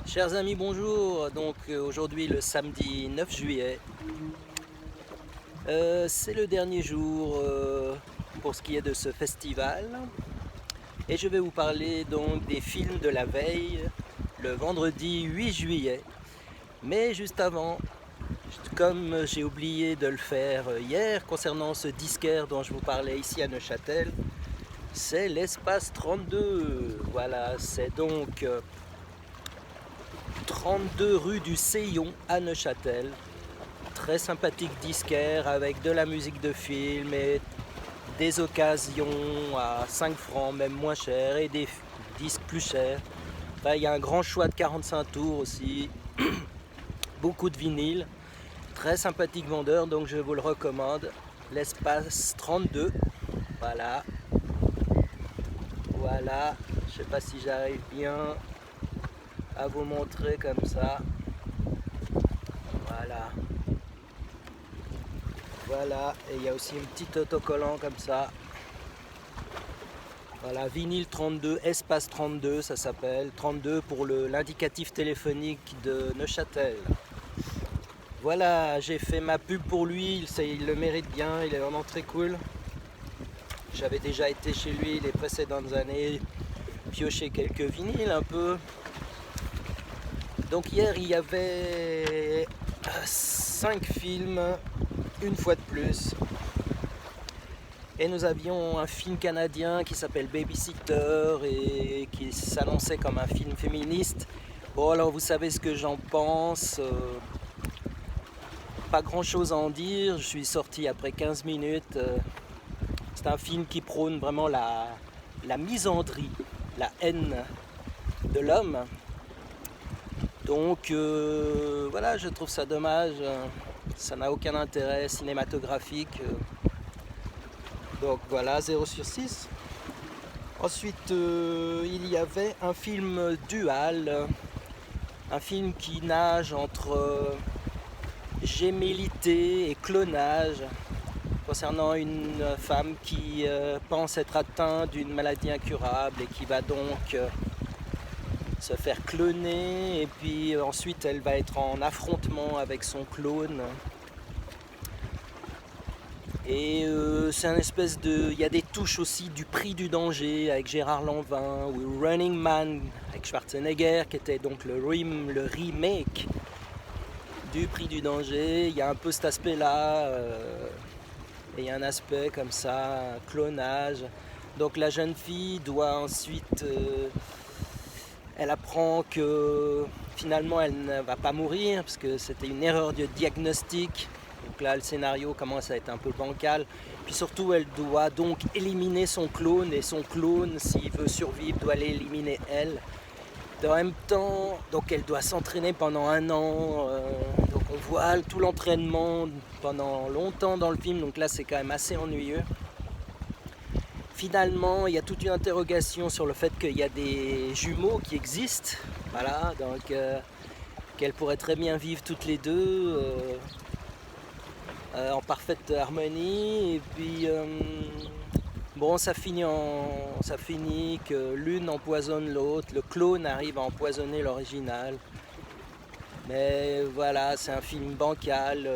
Chers amis, bonjour. Donc aujourd'hui le samedi 9 juillet. C'est le dernier jour pour ce qui est de ce festival. Et je vais vous parler donc des films de la veille, le vendredi 8 juillet. Mais juste avant, comme j'ai oublié de le faire hier concernant ce disquaire dont je vous parlais ici à Neuchâtel, c'est l'espace 32. Voilà, c'est donc 32 rue du Seillon à Neuchâtel. Très sympathique disquaire avec de la musique de film et des occasions à 5 francs, même moins cher, et des disques plus chers. Enfin, il y a un grand choix de 45 tours aussi, beaucoup de vinyles. Très sympathique vendeur, donc je vous le recommande. L'espace 32. Voilà. Voilà. Je sais pas si j'arrive bien à vous montrer comme ça. Voilà. Voilà, et il y a aussi un petit autocollant comme ça. Voilà, vinyle 32, espace 32, ça s'appelle. 32 pour l'indicatif téléphonique de Neuchâtel. Voilà, j'ai fait ma pub pour lui, il le mérite bien, il est vraiment très cool. J'avais déjà été chez lui les précédentes années, piocher quelques vinyles un peu. Donc hier, il y avait 5 films, une fois de plus. Et nous avions un film canadien qui s'appelle Babysitter et qui s'annonçait comme un film féministe. Bon, alors vous savez ce que j'en pense. Pas grand chose à en dire. Je suis sorti après 15 minutes. C'est un film qui prône vraiment la misandrie, la haine de l'homme. Donc voilà, je trouve ça dommage. Ça n'a aucun intérêt cinématographique. Donc voilà, 0 sur 6. Ensuite, il y avait un film dual, un film qui nage entre gémellité et clonage, concernant une femme qui pense être atteinte d'une maladie incurable et qui va donc se faire cloner, et puis ensuite elle va être en affrontement avec son clone. Et c'est un espèce de... Il y a des touches aussi du Prix du danger avec Gérard Lanvin, ou Running Man avec Schwarzenegger, qui était donc le remake du Prix du danger. Il y a un peu cet aspect-là, et il y a un aspect comme ça, un clonage. Donc la jeune fille doit ensuite... elle apprend que finalement elle ne va pas mourir, parce que c'était une erreur de diagnostic. Donc là, le scénario commence à être un peu bancal. Puis surtout, elle doit donc éliminer son clone. Et son clone, s'il veut survivre, doit l'éliminer elle. En même temps, donc elle doit s'entraîner pendant 1 an. Donc on voit tout l'entraînement pendant longtemps dans le film. Donc là, c'est quand même assez ennuyeux. Finalement, il y a toute une interrogation sur le fait qu'il y a des jumeaux qui existent. Voilà, donc qu'elles pourraient très bien vivre toutes les deux. En parfaite harmonie, et puis bon, ça finit que l'une empoisonne l'autre, le clone arrive à empoisonner l'original. Mais voilà, c'est un film bancal,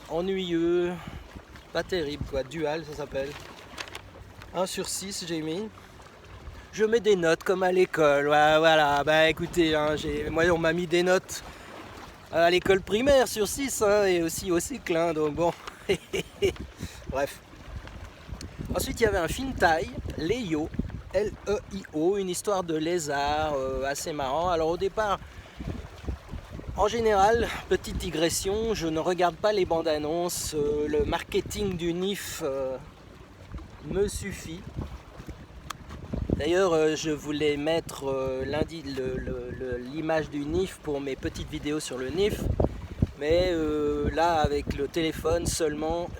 ennuyeux, pas terrible quoi, dual ça s'appelle. 1 sur 6 j'ai mis. Je mets des notes comme à l'école, voilà, bah écoutez, hein, moi on m'a mis des notes à l'école primaire sur 6, hein, et aussi au cycle, hein, donc bon. Bref. Ensuite, il y avait un film thaï, Leio, Leio, une histoire de lézard assez marrant. Alors au départ, en général, petite digression, je ne regarde pas les bandes annonces, le marketing du NIF me suffit. D'ailleurs, je voulais mettre l'image du NIF pour mes petites vidéos sur le NIF, mais là, avec le téléphone seulement,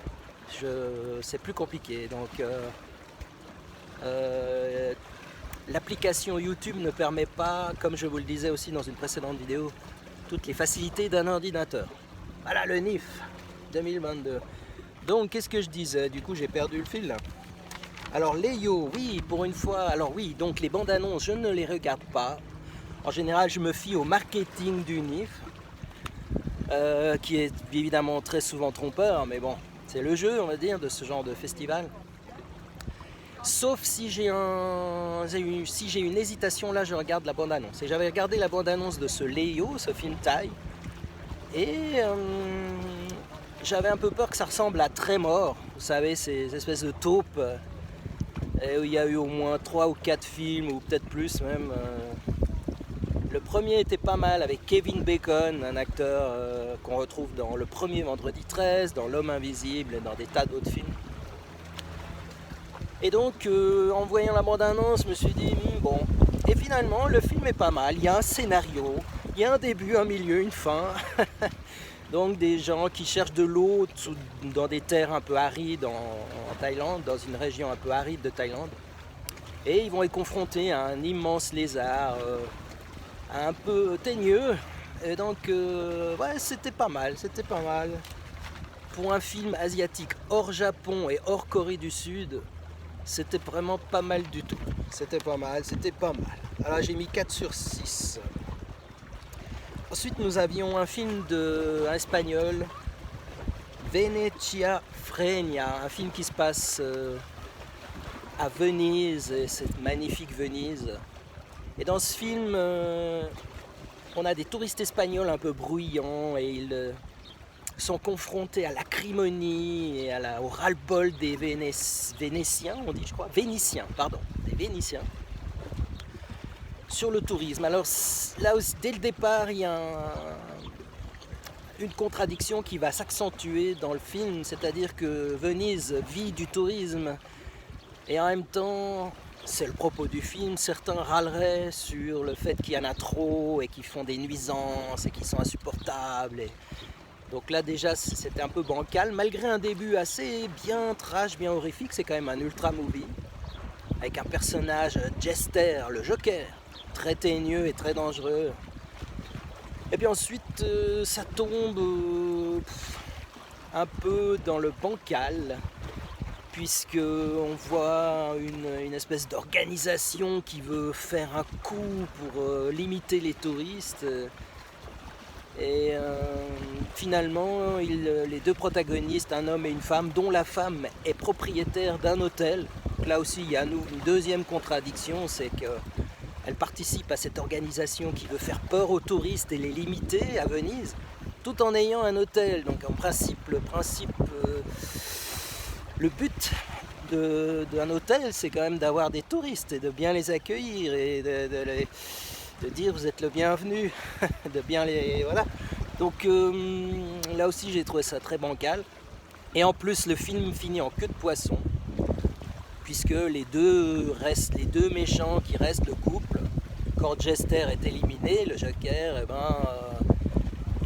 c'est plus compliqué. Donc, l'application YouTube ne permet pas, comme je vous le disais aussi dans une précédente vidéo, toutes les facilités d'un ordinateur. Voilà le NIF 2022. Donc, qu'est-ce que je disais? Du coup, j'ai perdu le fil là. Alors Leio, oui, pour une fois, alors oui, donc les bandes annonces, je ne les regarde pas. En général, je me fie au marketing du NIF, qui est évidemment très souvent trompeur, mais bon, c'est le jeu, on va dire, de ce genre de festival. Sauf si j'ai une hésitation, là je regarde la bande-annonce. Et j'avais regardé la bande-annonce de ce Léo, ce film thaï, et j'avais un peu peur que ça ressemble à Trémor, vous savez, ces espèces de taupes, où il y a eu au moins 3 ou 4 films, ou peut-être plus même. Le premier était pas mal avec Kevin Bacon, un acteur qu'on retrouve dans Le Premier Vendredi 13, dans L'Homme Invisible et dans des tas d'autres films. Et donc, en voyant la bande-annonce, je me suis dit, bon. Et finalement, le film est pas mal. Il y a un scénario, il y a un début, un milieu, une fin. Donc, des gens qui cherchent de l'eau dans des terres un peu arides en Thaïlande, dans une région un peu aride de Thaïlande. Et ils vont être confrontés à un immense lézard, un peu teigneux. Et donc, ouais, c'était pas mal. Pour un film asiatique hors Japon et hors Corée du Sud, c'était vraiment pas mal du tout. C'était pas mal. Alors j'ai mis 4 sur 6. Ensuite nous avions un film un espagnol, Venecia Frenia, un film qui se passe à Venise, et cette magnifique Venise. Et dans ce film, on a des touristes espagnols un peu bruyants et ils sont confrontés à l'acrimonie et au ras-le-bol des Vénitiens, on dit je crois, des Vénitiens, sur le tourisme. Alors là aussi, dès le départ, il y a une contradiction qui va s'accentuer dans le film, c'est-à-dire que Venise vit du tourisme et en même temps, c'est le propos du film, certains râleraient sur le fait qu'il y en a trop et qu'ils font des nuisances et qu'ils sont insupportables. Donc là déjà c'était un peu bancal, malgré un début assez bien trash, bien horrifique, c'est quand même un ultra movie, avec un personnage Jester, le Joker, très teigneux et très dangereux. Et puis ensuite ça tombe un peu dans le bancal, puisque on voit une espèce d'organisation qui veut faire un coup pour limiter les touristes. Et finalement, les deux protagonistes, un homme et une femme, dont la femme est propriétaire d'un hôtel. Donc là aussi, il y a une deuxième contradiction, c'est qu'elle participe à cette organisation qui veut faire peur aux touristes et les limiter à Venise, tout en ayant un hôtel. Donc en principe, le but d'un hôtel, c'est quand même d'avoir des touristes et de bien les accueillir et de dire vous êtes le bienvenu, de bien les... Voilà. Donc là aussi j'ai trouvé ça très bancal. Et en plus le film finit en queue de poisson, puisque les deux méchants qui restent, le couple, quand Jester est éliminé, le Joker,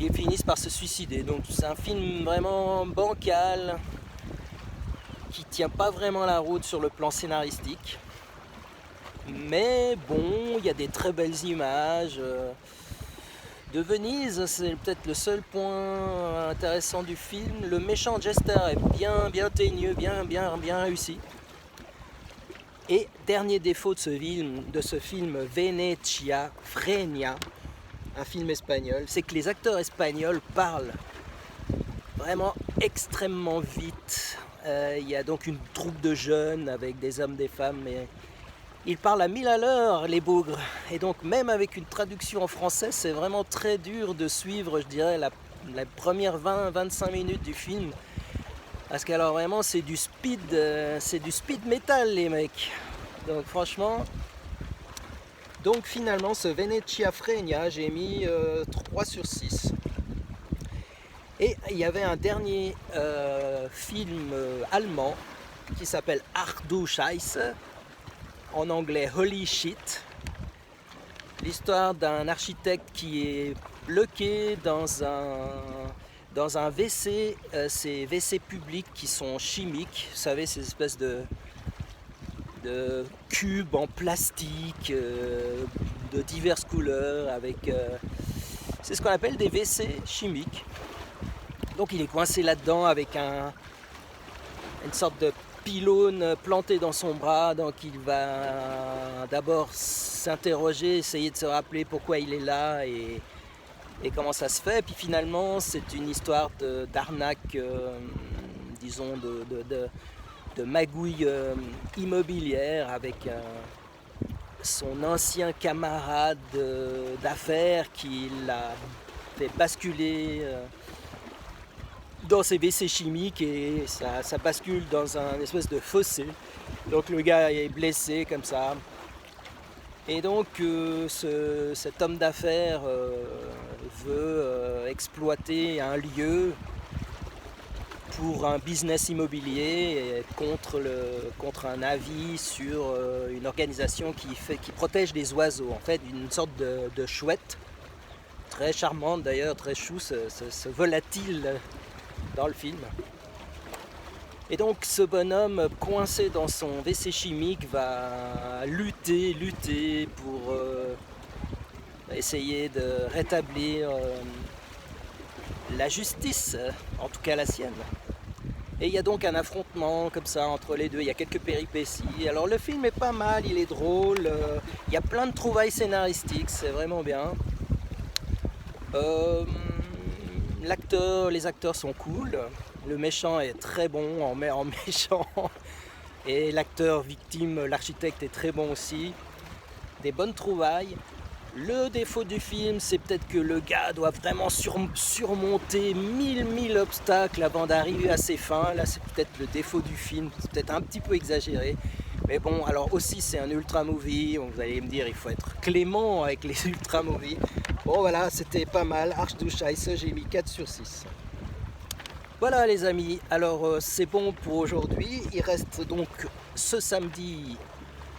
ils finissent par se suicider. Donc c'est un film vraiment bancal, qui tient pas vraiment la route sur le plan scénaristique. Mais bon, il y a des très belles images de Venise, c'est peut-être le seul point intéressant du film. Le méchant Jester est bien teigneux, bien réussi. Et dernier défaut de ce film Venecia Frenia, un film espagnol, c'est que les acteurs espagnols parlent vraiment extrêmement vite. Il y a donc une troupe de jeunes avec des hommes, des femmes, mais ils parlent à 1000 à l'heure, les bougres. Et donc même avec une traduction en français, c'est vraiment très dur de suivre, je dirais, la première 20-25 minutes du film. Parce qu'alors vraiment c'est du speed metal les mecs. Donc franchement, donc finalement ce Venecia Frenia, j'ai mis 3 sur 6. Et il y avait un dernier film allemand qui s'appelle Ach du Scheiße, en anglais Holy Shit. L'histoire d'un architecte qui est bloqué dans un WC, ces WC publics qui sont chimiques, vous savez, ces espèces de cubes en plastique de diverses couleurs, avec c'est ce qu'on appelle des WC chimiques. Donc il est coincé là-dedans avec une sorte de pylône planté dans son bras, donc il va d'abord s'interroger, essayer de se rappeler pourquoi il est là et comment ça se fait. Puis finalement, c'est une histoire d'arnaque, disons, de magouille immobilière avec son ancien camarade d'affaires qui l'a fait basculer dans ses WC chimiques et ça bascule dans un espèce de fossé. Donc le gars est blessé comme ça. Et donc cet homme d'affaires veut exploiter un lieu pour un business immobilier contre un avis sur une organisation qui protège les oiseaux, en fait une sorte de chouette, très charmante d'ailleurs, très chou, ce volatile dans le film. Et donc ce bonhomme coincé dans son WC chimique va lutter pour essayer de rétablir la justice, en tout cas la sienne. Et il y a donc un affrontement comme ça entre les deux, il y a quelques péripéties. Alors le film est pas mal, il est drôle, il y a plein de trouvailles scénaristiques, c'est vraiment bien. Les acteurs sont cool, le méchant est très bon en méchant, et l'acteur victime, l'architecte est très bon aussi. Des bonnes trouvailles. Le défaut du film, c'est peut-être que le gars doit vraiment surmonter mille obstacles avant d'arriver à ses fins. Là, c'est peut-être le défaut du film, c'est peut-être un petit peu exagéré. Mais bon, alors aussi, c'est un ultra movie. Vous allez me dire, il faut être clément avec les ultra movies. Bon, voilà, c'était pas mal. Arch du Scheiße, j'ai mis 4 sur 6. Voilà, les amis. Alors, c'est bon pour aujourd'hui. Il reste donc ce samedi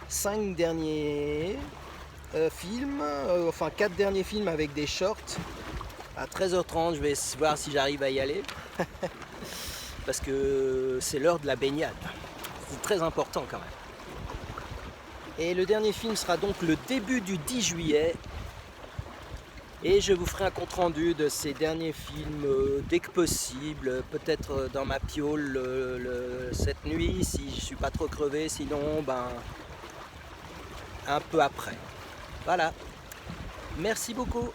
5 derniers films, enfin 4 derniers films avec des shorts. À 13h30, je vais voir si j'arrive à y aller. Parce que c'est l'heure de la baignade. C'est très important quand même. Et le dernier film sera donc le début du 10 juillet. Et je vous ferai un compte rendu de ces derniers films dès que possible, peut-être dans ma piole cette nuit si je suis pas trop crevé, sinon un peu après. Voilà, merci beaucoup.